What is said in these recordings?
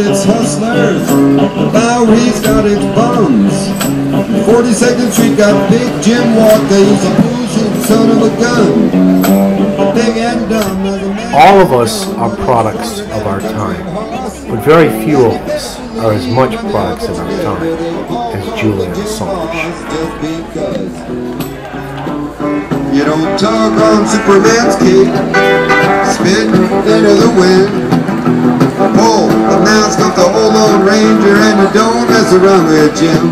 its hustlers. Bowery's got its bums. 42nd Street got Big Jim Walker. He's a bullshit son of a gun. Big and dumb as a man. All of us are products of our time, but very few of us are as much products of our time as Julian Assange. You don't talk on Superman's cape, spit into the wind. Pull the mask off the old Lone Ranger and you don't mess around with Jim.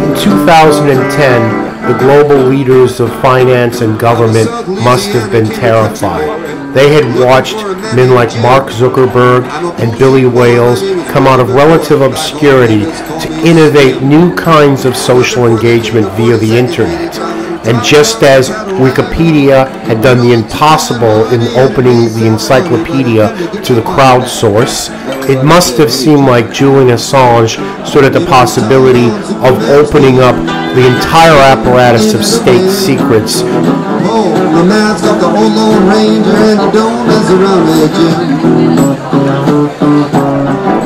In 2010, the global leaders of finance and government must have been terrified. They had watched men like Mark Zuckerberg and Billy Wales come out of relative obscurity to innovate new kinds of social engagement via the internet. And just as Wikipedia had done the impossible in opening the encyclopedia to the crowdsource, it must have seemed like Julian Assange stood at the possibility of opening up the entire apparatus of state secrets. Oh, the mask of the old Lone Ranger and you don't mess around with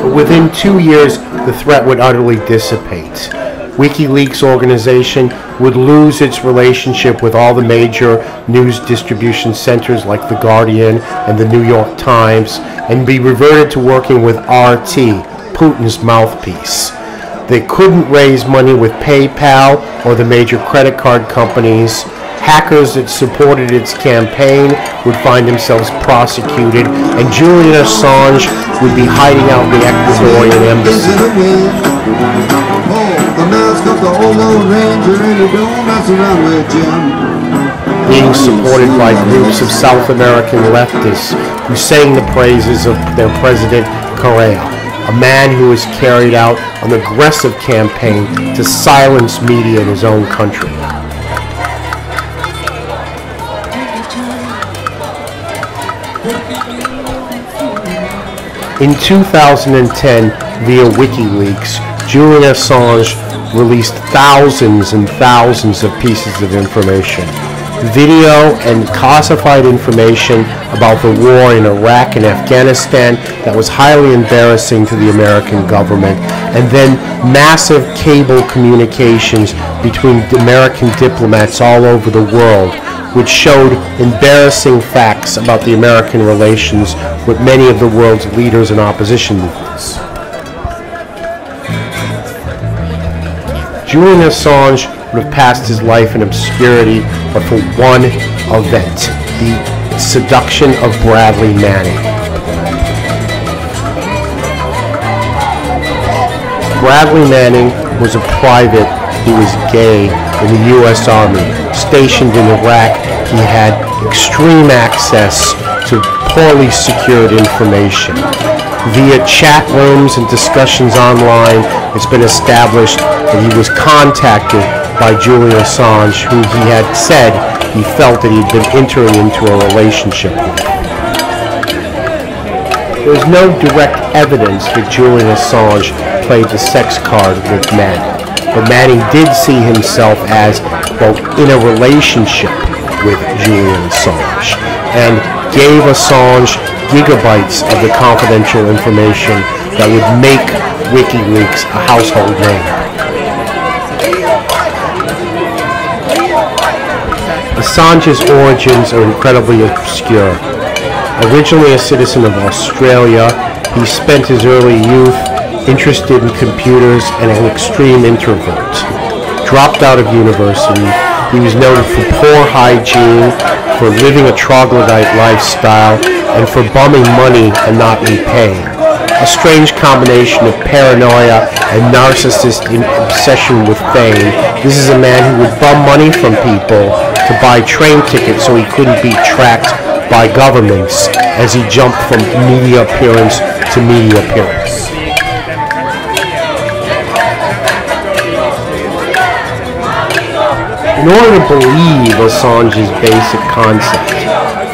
Jim. Within 2 years, the threat would utterly dissipate. WikiLeaks organization would lose its relationship with all the major news distribution centers like The Guardian and the New York Times and be reverted to working with RT, Putin's mouthpiece. They couldn't raise money with PayPal or the major credit card companies. Hackers that supported its campaign would find themselves prosecuted, and Julian Assange would be hiding out in the Ecuadorian embassy. Being supported by groups of South American leftists who sang the praises of their president Correa, a man who has carried out an aggressive campaign to silence media in his own country. In 2010, via WikiLeaks, Julian Assange released thousands and thousands of pieces of information. Video and classified information about the war in Iraq and Afghanistan that was highly embarrassing to the American government, and then massive cable communications between American diplomats all over the world, which showed embarrassing facts about the American relations with many of the world's leaders and opposition movements. Julian Assange would have passed his life in obscurity but for one event, the seduction of Bradley Manning. Bradley Manning was a private who was gay in the U.S. Army. Stationed in Iraq, he had extreme access to poorly secured information. Via chat rooms and discussions online, it's been established that he was contacted by Julian Assange, who he had said he felt that he'd been entering into a relationship with. There's no direct evidence that Julian Assange played the sex card with Manning, but Manning did see himself as, quote, in a relationship with Julian Assange, and gave Assange gigabytes of the confidential information that would make WikiLeaks a household name. Assange's origins are incredibly obscure. Originally a citizen of Australia, he spent his early youth interested in computers and an extreme introvert. Dropped out of university, he was noted for poor hygiene, for living a troglodyte lifestyle, and for bumming money and not repaying. A strange combination of paranoia and narcissist obsession with fame. This is a man who would bum money from people to buy train tickets so he couldn't be tracked by governments as he jumped from media appearance to media appearance. In order to believe Assange's basic concept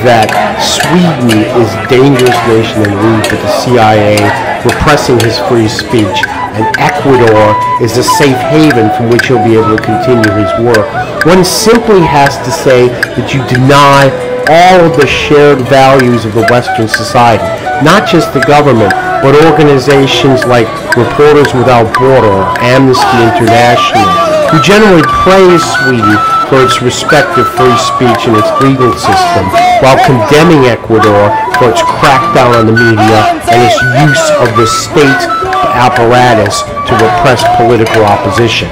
that Sweden is a dangerous nation in league with the CIA, repressing his free speech, and Ecuador is a safe haven from which he'll be able to continue his work, one simply has to say that you deny all of the shared values of the Western society, not just the government, but organizations like Reporters Without Borders or Amnesty International, who generally praise Sweden for its respect of free speech and its legal system, while condemning Ecuador for its crackdown on the media and its use of the state apparatus to repress political opposition.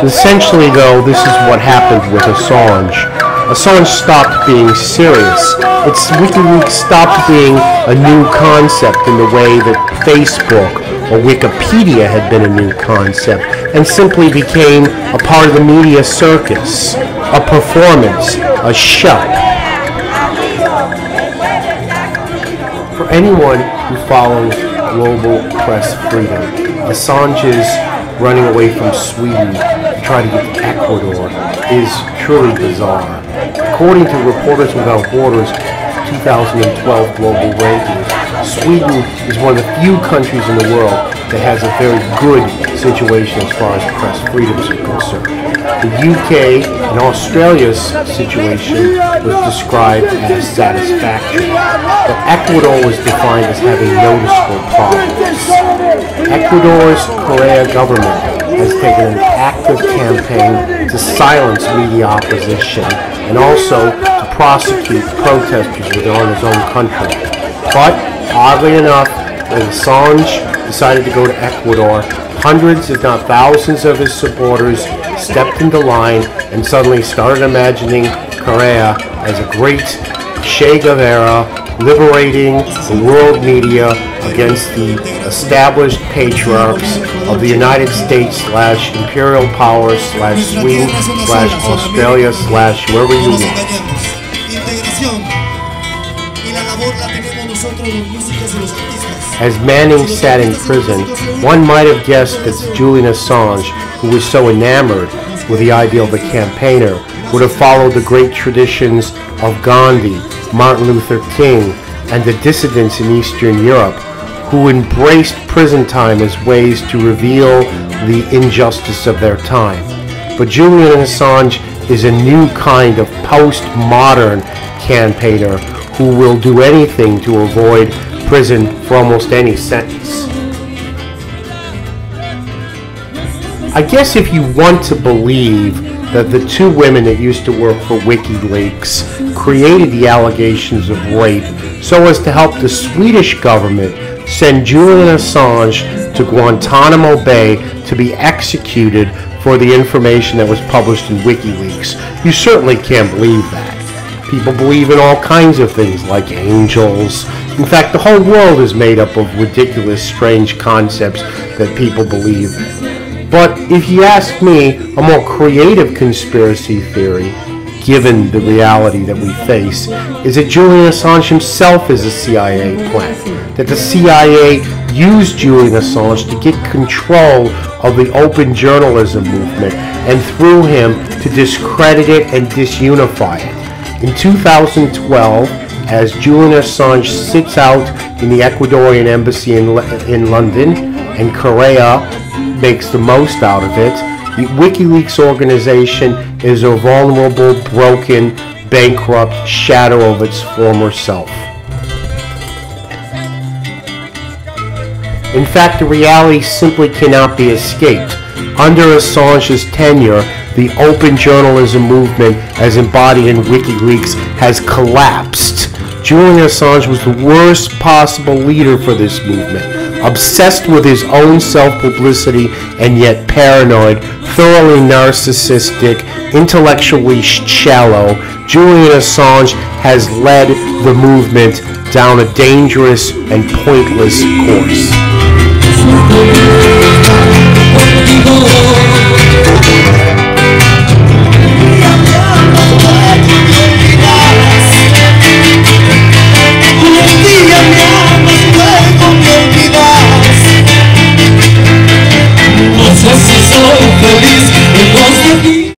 Essentially, though, this is what happened with Assange. Assange stopped being serious. WikiLeaks stopped being a new concept in the way that Facebook or Wikipedia had been a new concept, and simply became a part of the media circus, a performance, a show. For anyone who follows global press freedom, Assange's running away from Sweden to try to get to Ecuador is truly bizarre. According to Reporters Without Borders' 2012 global rankings, Sweden is one of the few countries in the world that has a very good situation as far as press freedoms are concerned. The UK and Australia's situation was described as satisfactory, but Ecuador was defined as having noticeable problems. Ecuador's Correa government has taken an active campaign to silence media opposition and also to prosecute protesters within his own country. But, oddly enough, when Assange decided to go to Ecuador, hundreds, if not thousands, of his supporters stepped into line and suddenly started imagining Correa as a great Che Guevara liberating the world media against the established patriarchs of the United States / imperial power / Sweden / Australia / wherever you want. As Manning sat in prison, one might have guessed that Julian Assange, who was so enamored with the idea of a campaigner, would have followed the great traditions of Gandhi, Martin Luther King, and the dissidents in Eastern Europe, who embraced prison time as ways to reveal the injustice of their time. But Julian Assange is a new kind of postmodern campaigner who will do anything to avoid prison for almost any sentence. I guess if you want to believe that the two women that used to work for WikiLeaks created the allegations of rape so as to help the Swedish government send Julian Assange to Guantanamo Bay to be executed for the information that was published in WikiLeaks, you certainly can't believe that. People believe in all kinds of things like angels. In fact, the whole world is made up of ridiculous, strange concepts that people believe. But if you ask me, a more creative conspiracy theory, given the reality that we face, is that Julian Assange himself is a CIA plant. That the CIA used Julian Assange to get control of the open journalism movement and through him to discredit it and disunify it. In 2012, as Julian Assange sits out in the Ecuadorian embassy in London, and Correa makes the most out of it, the WikiLeaks organization is a vulnerable, broken, bankrupt shadow of its former self. In fact, the reality simply cannot be escaped. Under Assange's tenure, the open journalism movement, as embodied in WikiLeaks, has collapsed. Julian Assange was the worst possible leader for this movement, obsessed with his own self-publicity and yet paranoid, thoroughly narcissistic, intellectually shallow. Julian Assange has led the movement down a dangerous and pointless course.